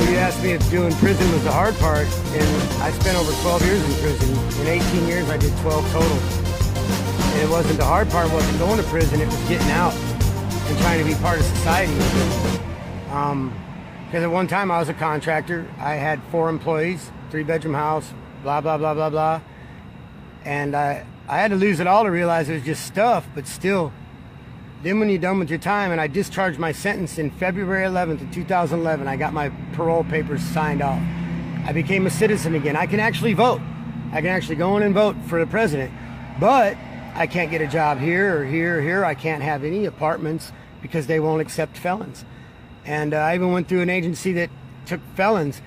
you asked me if doing prison was the hard part, and I spent over 12 years in prison. In 18 years, I did 12 total. And it wasn't the hard part, wasn't going to prison, it was getting out and trying to be part of society. Because at one time I was a contractor. I had 4 employees, 3-bedroom house, blah, blah, blah, blah, blah. And I had to lose it all to realize it was just stuff, but still. Then when you're done with your time, and I discharged my sentence in February 11th of 2011, I got my parole papers signed off. I became a citizen again. I can actually vote. I can actually go in and vote for the president. But I can't get a job here or here or here. I can't have any apartments because they won't accept felons. And I even went through an agency that took felons,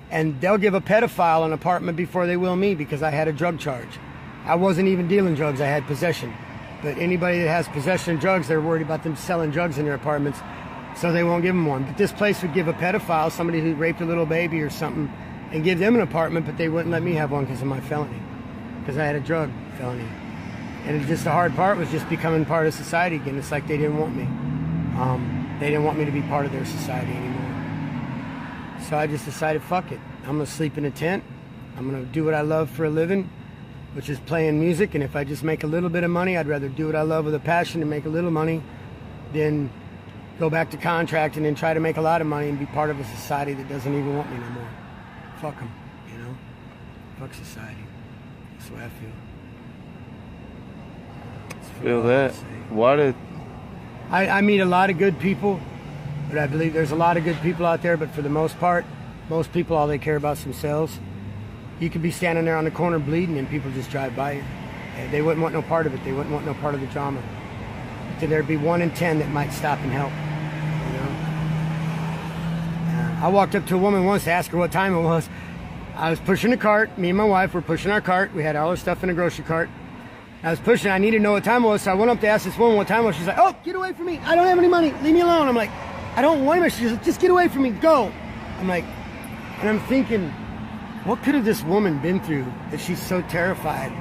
and they'll give a pedophile an apartment before they will me because I had a drug charge. I wasn't even dealing drugs, I had possession. But anybody that has possession of drugs, they're worried about them selling drugs in their apartments, so they won't give them one. But this place would give a pedophile, somebody who raped a little baby or something, and give them an apartment, but they wouldn't let me have one because of my felony, because I had a drug felony. And it just the hard part was just becoming part of society again. It's like they didn't want me. They didn't want me to be part of their society anymore. So I just decided, fuck it. I'm gonna sleep in a tent. I'm gonna do what I love for a living, which is playing music. And if I just make a little bit of money, I'd rather do what I love with a passion and make a little money than go back to contracting and try to make a lot of money and be part of a society that doesn't even want me no more. Fuck them, you know? Fuck society. That's the way I feel. Feel that? Why did... I meet a lot of good people, but I believe there's a lot of good people out there, but for the most part, most people, all they care about is themselves. You could be standing there on the corner bleeding and people just drive by you. And they wouldn't want no part of it. They wouldn't want no part of the drama. So there'd be 1 in 10 that might stop and help. You know? I walked up to a woman once to ask her what time it was. I was pushing a cart. Me and my wife were pushing our cart. We had all our stuff in a grocery cart. I was pushing. I needed to know what time it was, so I went up to ask this woman what time it was. She's like, "Oh, get away from me. I don't have any money. Leave me alone." I'm like, "I don't want money." She's like, "Just get away from me. Go." I'm like, and I'm thinking, what could have this woman been through that she's so terrified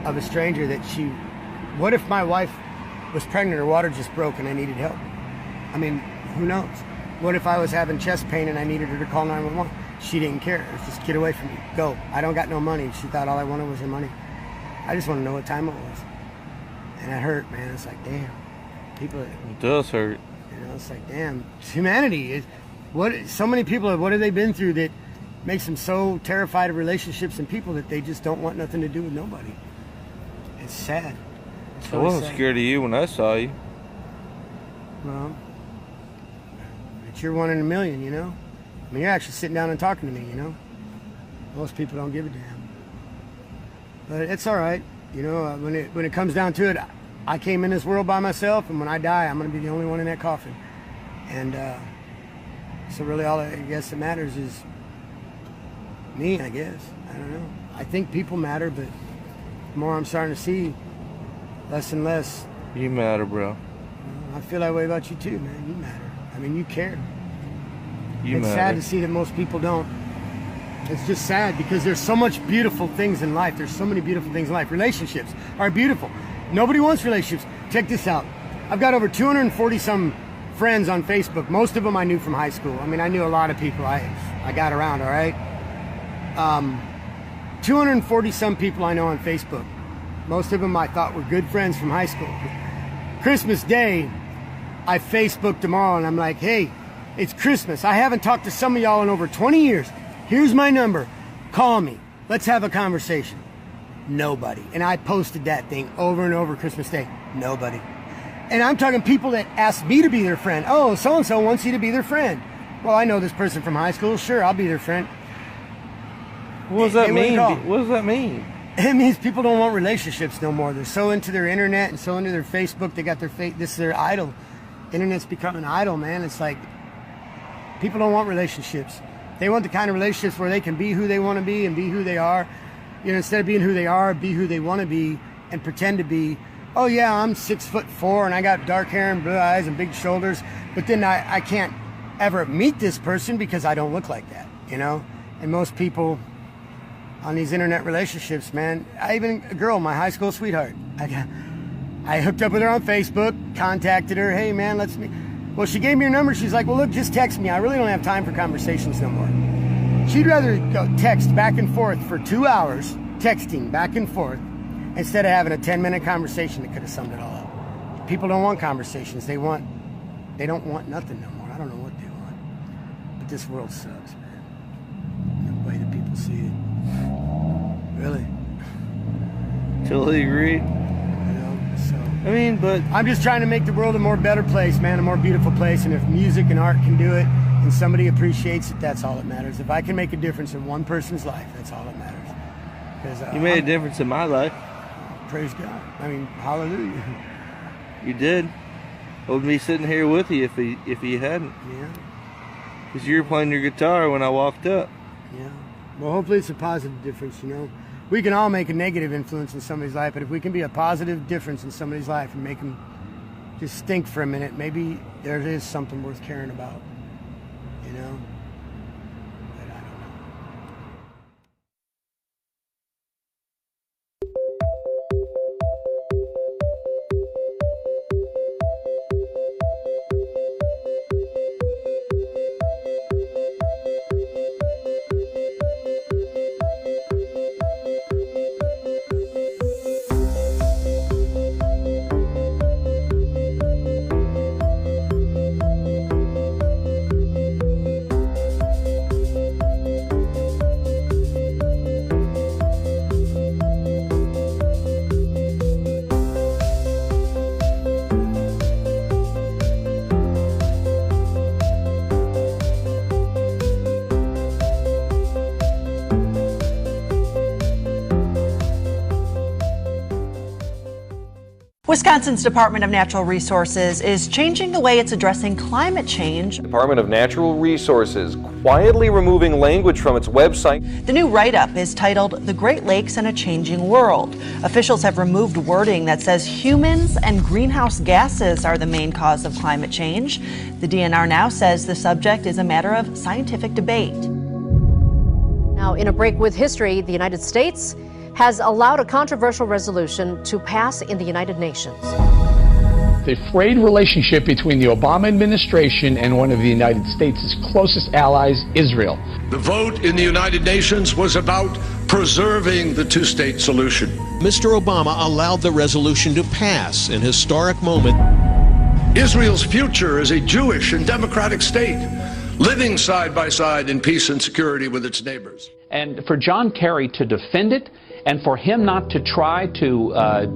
of a stranger that she... What if my wife was pregnant, her water just broke and I needed help? I mean, who knows? What if I was having chest pain and I needed her to call 911? She didn't care. It was just, get away from me. Go. I don't got no money. She thought all I wanted was her money. I just want to know what time it was. And it hurt, man. It's like, damn. People... It does hurt. You know, it's like, damn. It's humanity. So many people, what have they been through that makes them so terrified of relationships and people that they just don't want nothing to do with nobody? It's sad. It's I wasn't sad. scared of you when I saw you. Well, it's your 1 in a million, you know? I mean, you're actually sitting down and talking to me, you know? Most people don't give a damn. But it's all right. You know, when it comes down to it, I came in this world by myself, and when I die, I'm going to be the only one in that coffin. And so really all I guess that matters is me, I guess. I don't know. I think people matter, but the more I'm starting to see, less and less. You matter, bro. I feel that way about you too, man. You matter. I mean, you care. You it's matter. sad to see that most people don't. It's just sad because there's so much beautiful things in life. There's so many beautiful things in life. Relationships are beautiful. Nobody wants relationships. Check this out. I've got over 240 some friends on Facebook. Most of them I knew from high school. I mean, I knew a lot of people. I got around, all right? 240 some people I know on Facebook. Most of them I thought were good friends from high school. Christmas Day, I Facebooked them all, and I'm like, hey, it's Christmas. I haven't talked to some of y'all in over 20 years. Here's my number. Call me. Let's have a conversation. Nobody. And I posted that thing over and over Christmas Day. Nobody. And I'm talking people that asked me to be their friend. Oh, so-and-so wants you to be their friend. Well, I know this person from high school. Sure, I'll be their friend. What does that mean? What does that mean? It means people don't want relationships no more. They're so into their internet and so into their Facebook. They got their this is their idol. Internet's becoming an idol, man. It's like people don't want relationships. They want the kind of relationships where they can be who they want to be and be who they are. You know, instead of being who they are, be who they want to be and pretend to be. Oh yeah, I'm 6'4" and I got dark hair and blue eyes and big shoulders, but then I can't ever meet this person because I don't look like that, you know? And most people on these internet relationships, man, a girl, my high school sweetheart, I hooked up with her on Facebook, contacted her, hey man, let's meet. Well, she gave me her number. She's like, well, look, just text me. I really don't have time for conversations no more. She'd rather go text back and forth for 2 hours, texting back and forth, instead of having a 10-minute conversation that could have summed it all up. People don't want conversations. They don't want nothing no more. I don't know what they want. But this world sucks, man. The way that people see it. Really. Totally agree. You know, so. I mean, but I'm just trying to make the world a more better place, man, a more beautiful place. And if music and art can do it and somebody appreciates it, that's all that matters. If I can make a difference in one person's life, that's all that matters. 'Cause, you made a difference in my life. Praise God. I mean, hallelujah. You did. I would be sitting here with you if you hadn't. Yeah. Because you were playing your guitar when I walked up. Yeah. Well, hopefully it's a positive difference, you know. We can all make a negative influence in somebody's life, but if we can be a positive difference in somebody's life and make them just think for a minute, maybe there is something worth caring about, you know? But I don't know. Wisconsin's Department of Natural Resources is changing the way it's addressing climate change. Department of Natural Resources quietly removing language from its website. The new write-up is titled The Great Lakes and a Changing World. Officials have removed wording that says humans and greenhouse gases are the main cause of climate change. The DNR now says the subject is a matter of scientific debate. Now, in a break with history, the United States has allowed a controversial resolution to pass in the United Nations. The frayed relationship between the Obama administration and one of the United States' closest allies, Israel. The vote in the United Nations was about preserving the two-state solution. Mr. Obama allowed the resolution to pass, an historic moment. Israel's future is a Jewish and democratic state, living side by side in peace and security with its neighbors. And for John Kerry to defend it, and for him not to try to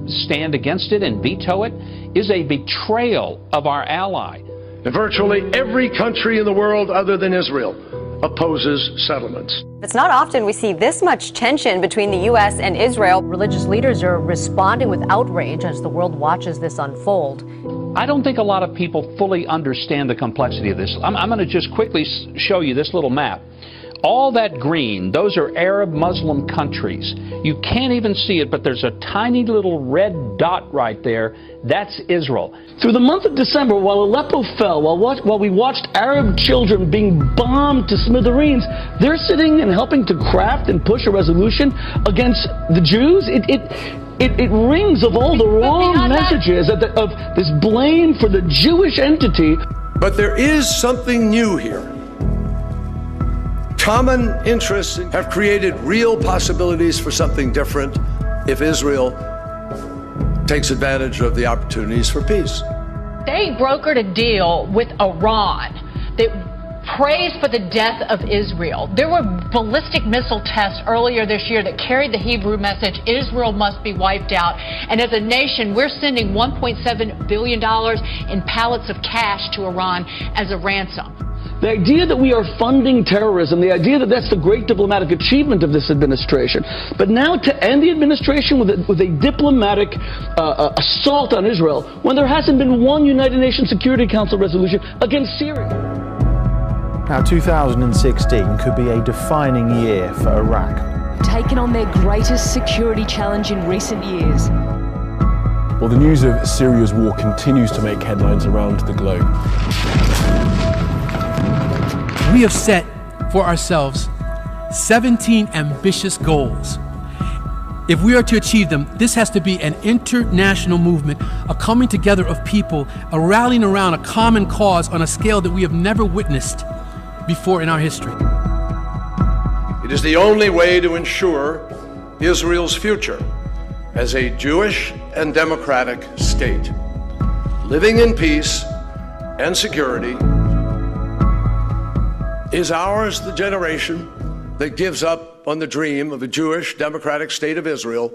stand against it and veto it, is a betrayal of our ally. And virtually every country in the world other than Israel opposes settlements. It's not often we see this much tension between the U.S. and Israel. Religious leaders are responding with outrage as the world watches this unfold. I don't think a lot of people fully understand the complexity of this. I'm going to just quickly show you this little map. All that green, those are Arab Muslim countries. You can't even see it, but there's a tiny little red dot right there. That's Israel. Through the month of December, while Aleppo fell, while we watched Arab children being bombed to smithereens, they're sitting and helping to craft and push a resolution against the Jews. It rings of all the wrong messages of this blame for the Jewish entity. But there is something new here. Common interests have created real possibilities for something different if Israel takes advantage of the opportunities for peace. They brokered a deal with Iran that praised for the death of Israel. There were ballistic missile tests earlier this year that carried the Hebrew message, Israel must be wiped out. And as a nation, we're sending $1.7 billion in pallets of cash to Iran as a ransom. The idea that we are funding terrorism, the idea that that's the great diplomatic achievement of this administration, but now to end the administration with a diplomatic assault on Israel when there hasn't been one United Nations Security Council resolution against Syria. Now, 2016 could be a defining year for Iraq. Taken on their greatest security challenge in recent years. Well, the news of Syria's war continues to make headlines around the globe. We have set for ourselves 17 ambitious goals. If we are to achieve them, this has to be an international movement, a coming together of people, a rallying around a common cause on a scale that we have never witnessed before in our history. It is the only way to ensure Israel's future as a Jewish and democratic state, living in peace and security. Is ours the generation that gives up on the dream of a Jewish democratic state of Israel,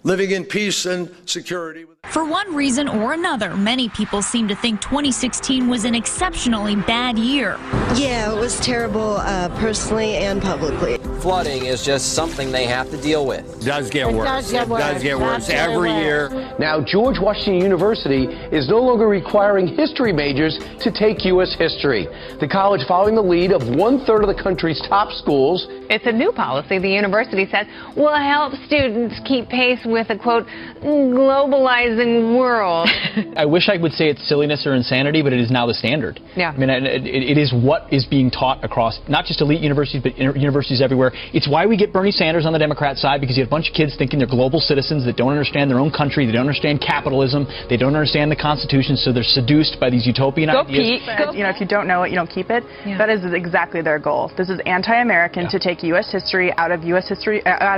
living in peace and security? For one reason or another, many people seem to think 2016 was an exceptionally bad year. Yeah, it was terrible personally and publicly. Flooding is just something they have to deal with. It does get worse every year. Now, George Washington University is no longer requiring history majors to take U.S. history. The college following the lead of 1/3 of the country's top schools. It's a new policy, the university says, will help students keep pace with a, quote, globalizing world. I wish I would say it's silliness or insanity, but it is now the standard. Yeah. I mean, it is what is being taught across not just elite universities, but universities everywhere. It's why we get Bernie Sanders on the Democrat side, because you have a bunch of kids thinking they're global citizens that don't understand their own country, they don't understand capitalism, they don't understand the Constitution, so they're seduced by these utopian ideas. You know, if you don't know it, you don't keep it. Yeah. That is exactly their goal. This is anti-American to take U.S. history out of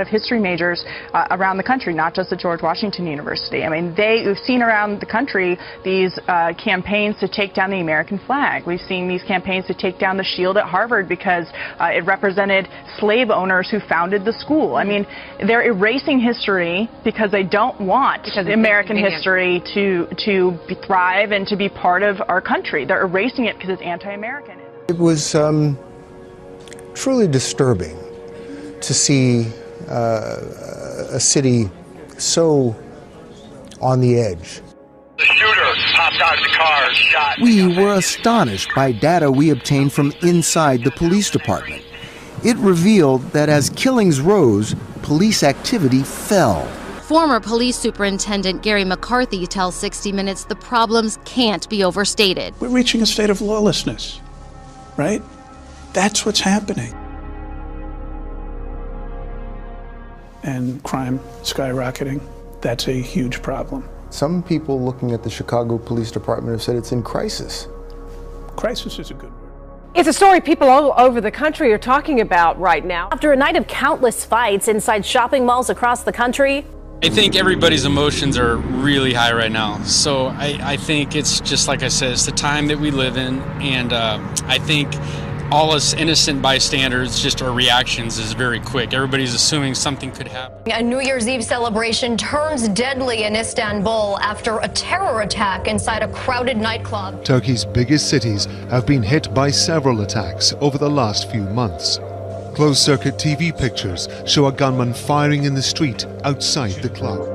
history majors around the country, not just at George Washington University. I mean, we've seen around the country these campaigns to take down the American flag. We've seen these campaigns to take down the shield at Harvard because it represented slave owners who founded the school. I mean, they're erasing history because they don't want American history to thrive and to be part of our country. They're erasing it because it's anti-American. It was truly disturbing to see a city so on the edge. The shooter hopped out of the car and shot. We were astonished by data we obtained from inside the police department. It revealed that as killings rose, police activity fell. Former police superintendent Gary McCarthy tells 60 Minutes the problems can't be overstated. We're reaching a state of lawlessness, right? That's what's happening. And crime skyrocketing. That's a huge problem. Some people looking at the Chicago Police Department have said it's in crisis. Crisis is a good word. It's a story people all over the country are talking about right now. After a night of countless fights inside shopping malls across the country. I think everybody's emotions are really high right now. So I think it's just like I said, it's the time that we live in. And I think all us innocent bystanders, just our reactions is very quick. Everybody's assuming something could happen. A New Year's Eve celebration turns deadly in Istanbul after a terror attack inside a crowded nightclub. Turkey's biggest cities have been hit by several attacks over the last few months. Closed-circuit TV pictures show a gunman firing in the street outside the club.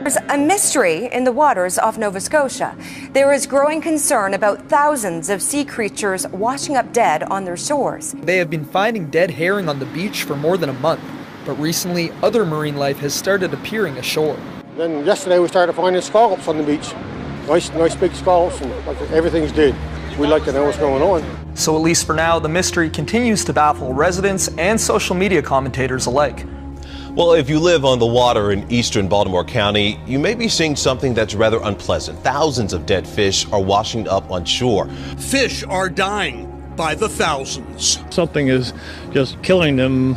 There's a mystery in the waters off Nova Scotia. There is growing concern about thousands of sea creatures washing up dead on their shores. They have been finding dead herring on the beach for more than a month, but recently other marine life has started appearing ashore. Then yesterday we started finding scallops on the beach. Nice big scallops, and everything's dead. We'd like to know what's going on. So at least for now, the mystery continues to baffle residents and social media commentators alike. Well, if you live on the water in eastern Baltimore County, you may be seeing something that's rather unpleasant. Thousands of dead fish are washing up on shore. Fish are dying by the thousands. Something is just killing them.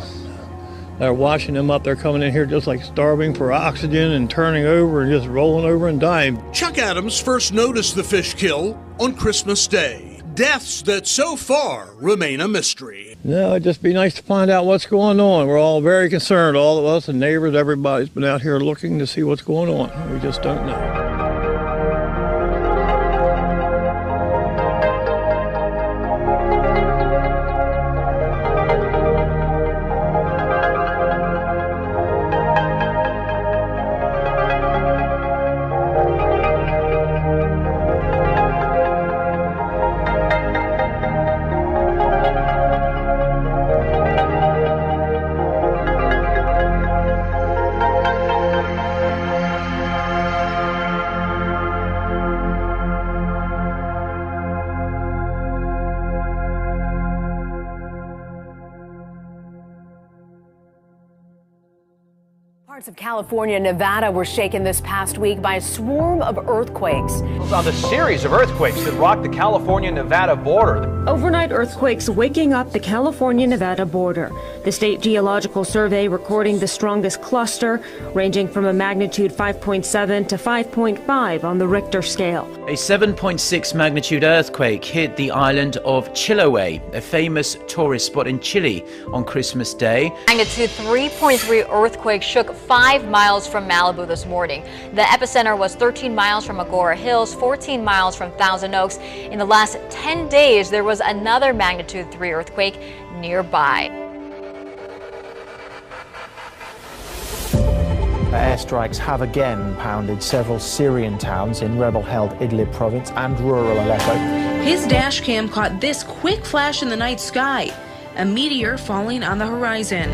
They're washing them up. They're coming in here just like starving for oxygen and turning over and just rolling over and dying. Chuck Adams first noticed the fish kill on Christmas Day. Deaths that so far remain a mystery. No, it'd just be nice to find out what's going on. We're all very concerned, all of us and neighbors, everybody's been out here looking to see what's going on. We just don't know. Parts of California and Nevada were shaken this past week by a swarm of earthquakes. On the series of earthquakes that rocked the California-Nevada border. Overnight earthquakes waking up the California-Nevada border. The State Geological Survey recording the strongest cluster, ranging from a magnitude 5.7 to 5.5 on the Richter scale. A 7.6 magnitude earthquake hit the island of Chiloé, a famous tourist spot in Chile, on Christmas Day. Magnitude 3.3 earthquake shook 5 miles from Malibu this morning. The epicenter was 13 miles from Agoura Hills, 14 miles from Thousand Oaks. In the last 10 days, there was another magnitude 3 earthquake nearby. Airstrikes have again pounded several Syrian towns in rebel-held Idlib province and rural Aleppo. His dash cam caught this quick flash in the night sky, a meteor falling on the horizon.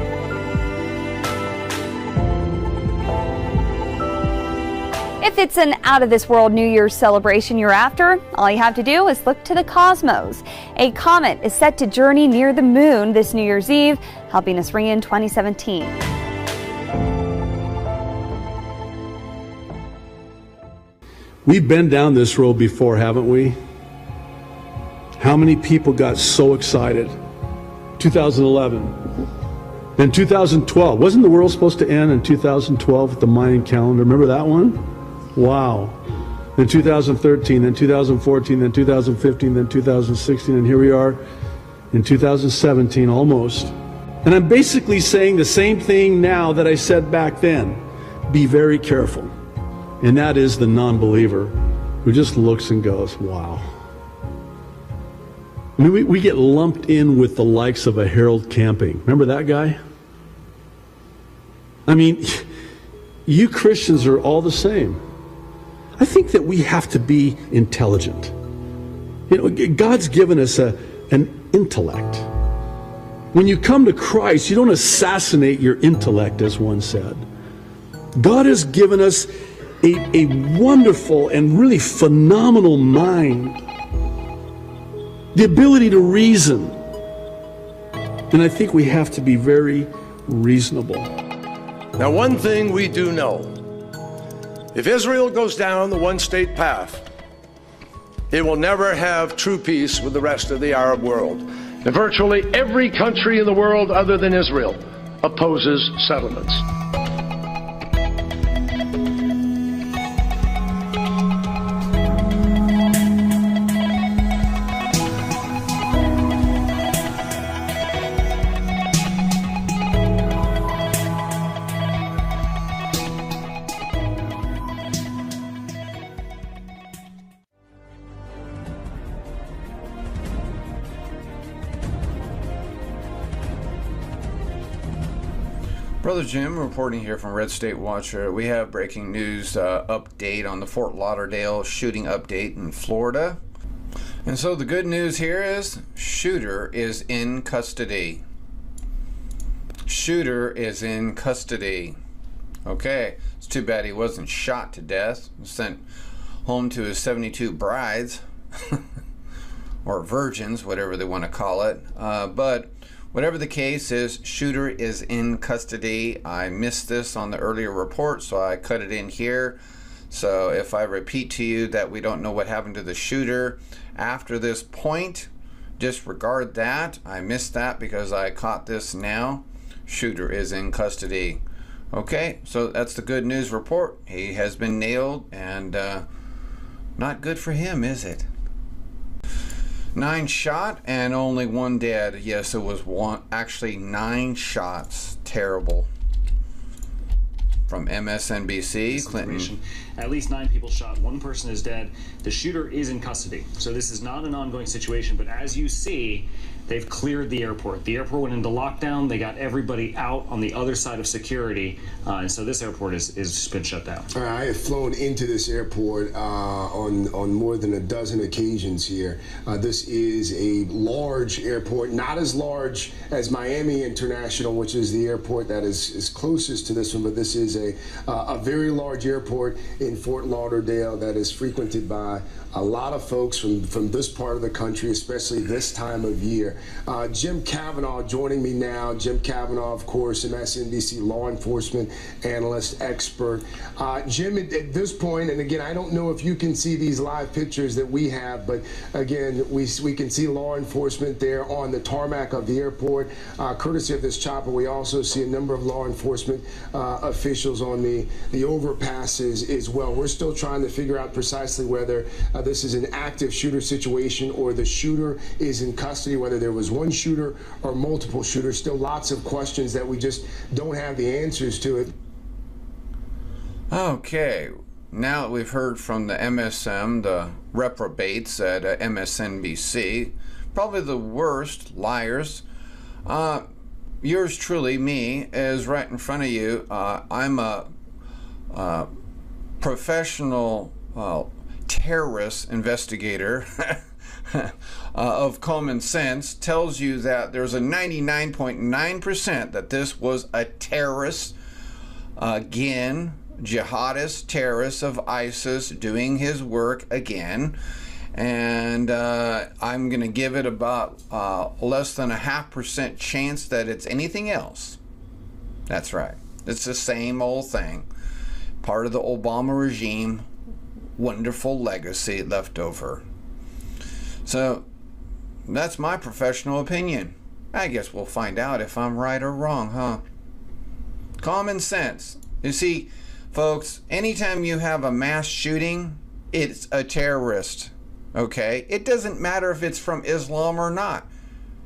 If it's an out-of-this-world New Year's celebration you're after, all you have to do is look to the cosmos. A comet is set to journey near the moon this New Year's Eve, helping us ring in 2017. We've been down this road before, haven't we? How many people got so excited? 2011. Then 2012. Wasn't the world supposed to end in 2012 with the Mayan calendar? Remember that one? Wow. Then 2013, then 2014, then 2015, then 2016, and here we are in 2017 almost. And I'm basically saying the same thing now that I said back then. Be very careful. And that is the non-believer who just looks and goes, wow. I mean, we get lumped in with the likes of a Harold Camping. Remember that guy? I mean, you Christians are all the same. I think that we have to be intelligent. You know, God's given us an intellect. When you come to Christ, you don't assassinate your intellect, as one said. God has given us a wonderful and really phenomenal mind. The ability to reason. And I think we have to be very reasonable. Now, one thing we do know, if Israel goes down the one-state path, it will never have true peace with the rest of the Arab world. And virtually every country in the world other than Israel opposes settlements. Brother Jim reporting here from Red State Watcher. We have breaking news update on the Fort Lauderdale shooting update in Florida. And so the good news here is shooter is in custody. Shooter is in custody. Okay, it's too bad he wasn't shot to death, sent home to his 72 brides or virgins, whatever they want to call it. But whatever the case is, shooter is in custody. I missed this on the earlier report, so I cut it in here. So if I repeat to you that we don't know what happened to the shooter after this point, disregard that. I missed that because I caught this now. Shooter is in custody. Okay, so that's the good news report. He has been nailed, and not good for him, is it? 9 shot and only 1 dead. Yes, it was actually 9 shots. Terrible. From MSNBC, Clinton. At least 9 people shot. 1 person is dead. The shooter is in custody. So this is not an ongoing situation, but as you see, they've cleared the airport. The airport went into lockdown. They got everybody out on the other side of security. And so this airport is been shut down. I have flown into this airport on more than a dozen occasions here. This is a large airport, not as large as Miami International, which is the airport that is closest to this one, but this is a very large airport in Fort Lauderdale that is frequented by a lot of folks from this part of the country, especially this time of year. here. Jim Kavanaugh joining me now. Jim Kavanaugh, of course, MSNBC law enforcement analyst, expert. Jim, at this point, and again, I don't know if you can see these live pictures that we have, but again, we can see law enforcement there on the tarmac of the airport. Courtesy of this chopper, we also see a number of law enforcement officials on the overpasses as well. We're still trying to figure out precisely whether this is an active shooter situation or the shooter is in custody, whether there was one shooter or multiple shooters. Still lots of questions that we just don't have the answers to it. Okay, now that we've heard from the MSM, the reprobates at MSNBC, probably the worst liars, yours truly, me, is right in front of you. I'm a professional terrorist investigator of common sense. Tells you that there's a 99.9% that this was a terrorist, again, jihadist terrorist of ISIS doing his work again. And I'm going to give it about less than a 0.5% chance that it's anything else. That's right. It's the same old thing. Part of the Obama regime, wonderful legacy left over. So that's my professional opinion. I guess we'll find out if I'm right or wrong, huh? Common sense. You see, folks, anytime you have a mass shooting, it's a terrorist. Okay? It doesn't matter if it's from Islam or not.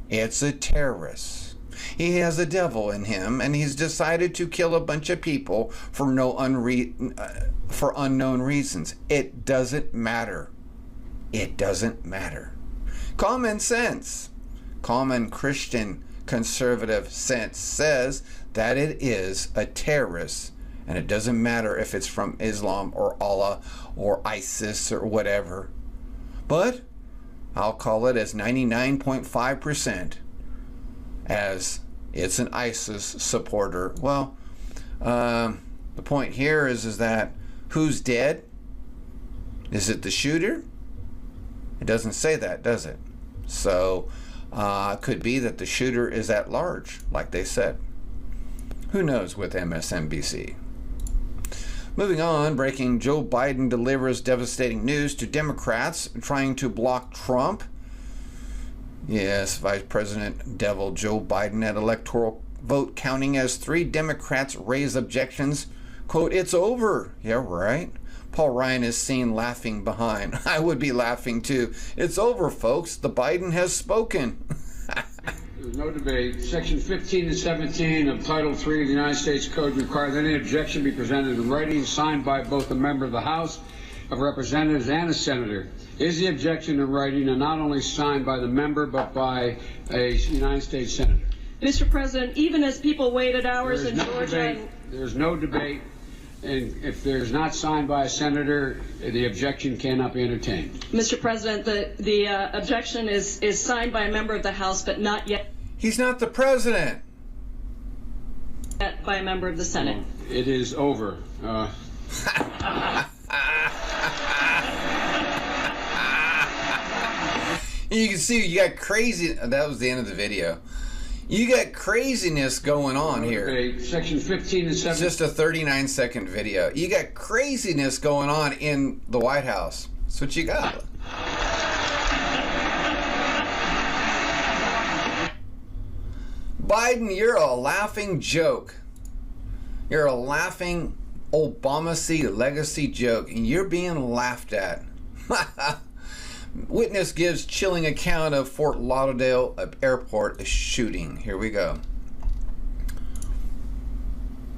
It's a terrorist. He has a devil in him, and he's decided to kill a bunch of people for for unknown reasons. It doesn't matter. It doesn't matter. Common sense, common Christian conservative sense says that it is a terrorist, and it doesn't matter if it's from Islam or Allah or ISIS or whatever. But I'll call it as 99.5% as it's an ISIS supporter. Well, the point here is that who's dead? Is it the shooter? It doesn't say that, does it? So it could be that the shooter is at large, like they said. Who knows with MSNBC? Moving on, breaking: Joe Biden delivers devastating news to Democrats trying to block Trump. Yes, Vice President Devil Joe Biden at electoral vote counting as 3 Democrats raise objections. Quote, "It's over." Yeah, right. Paul Ryan is seen laughing behind. I would be laughing too. It's over, folks. The Biden has spoken. There's no debate. Section 15 and 17 of Title III of the United States Code require that any objection be presented in writing, signed by both a member of the House of Representatives and a senator. Is the objection in writing and not only signed by the member but by a United States senator? Mr. President, even as people waited hours in Georgia... There's no debate. And if there's not signed by a senator, the objection cannot be entertained. Mr. President, the objection is signed by a member of the House, but not yet. He's not the president. By a member of the Senate. It is over. You can see you got crazy. That was the end of the video. You got craziness going on here. Section 15 and 17. It's just a 39-second video. You got craziness going on in the White House. That's what you got. Biden, you're a laughing joke. You're a laughing Obama-y legacy joke, and you're being laughed at. Witness gives chilling account of Fort Lauderdale airport shooting. Here we go.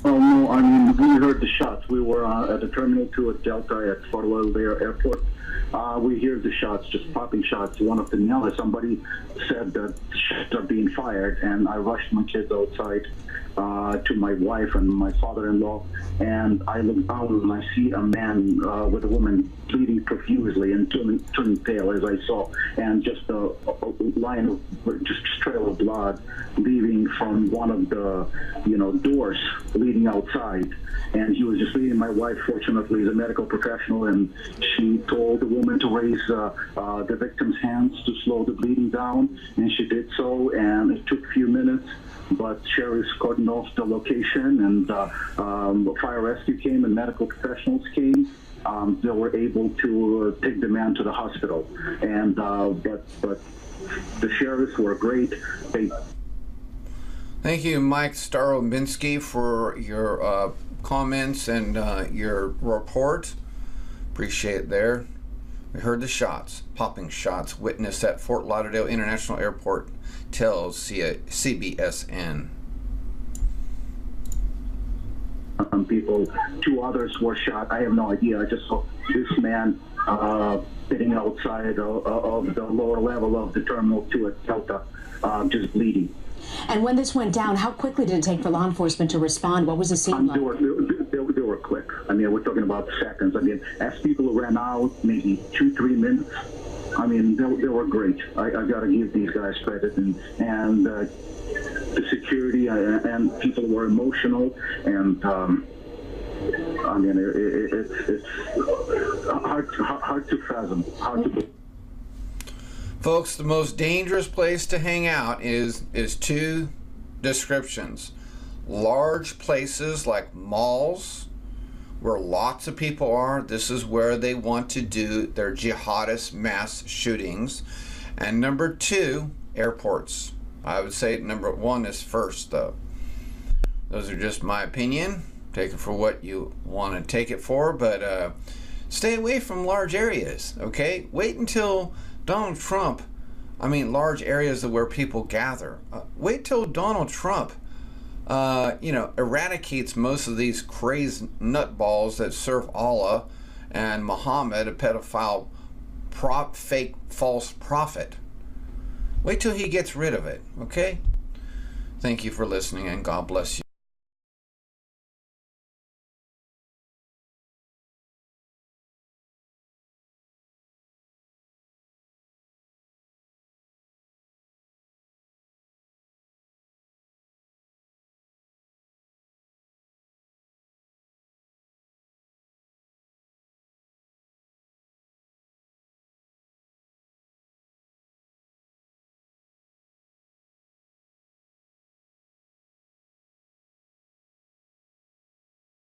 Oh, no, I mean, we heard the shots. We were at the Terminal 2 at Delta at Fort Lauderdale Airport. We hear the shots, just popping shots. One of the somebody said that shots are being fired, and I rushed my kids outside. to my wife and my father-in-law, and I look down and I see a man with a woman bleeding profusely and turning pale, as I saw, and just a line of just trail of blood leaving from one of the doors leading outside. And he was just leading my wife. Fortunately, is a medical professional, and she told the woman to raise the victim's hands to slow the bleeding down, and she did so. And it took a few minutes, but sheriffs cordoned off the location, and fire rescue came and medical professionals came. They were able to take the man to the hospital, and but the sheriffs were great. Thank you, Mike Starobinsky, for your comments and your report. Appreciate it there. We heard the shots, popping shots, witnessed at Fort Lauderdale International Airport, tells CBSN. People, 2 others were shot. I have no idea. I just saw this man sitting outside of the lower level of the Terminal 2 at Delta, just bleeding. And when this went down, how quickly did it take for law enforcement to respond? What was the scene like? They were quick. I mean, we're talking about seconds. I mean, as people ran out, maybe 2-3 minutes. I mean, they were great. I got to give these guys credit, and the security and people were emotional, and I mean, it's hard to fathom. Folks, the most dangerous place to hang out is 2 descriptions. Large places like malls, where lots of people are. This is where they want to do their jihadist mass shootings. And number 2, airports. I would say number 1 is first, though. Those are just my opinion. Take it for what you want to take it for, but stay away from large areas, okay? Wait until Donald Trump, large areas of where people gather. Wait till Donald Trump, eradicates most of these crazed nutballs that serve Allah and Muhammad, a pedophile, fake, false prophet. Wait till he gets rid of it, okay? Thank you for listening, and God bless you.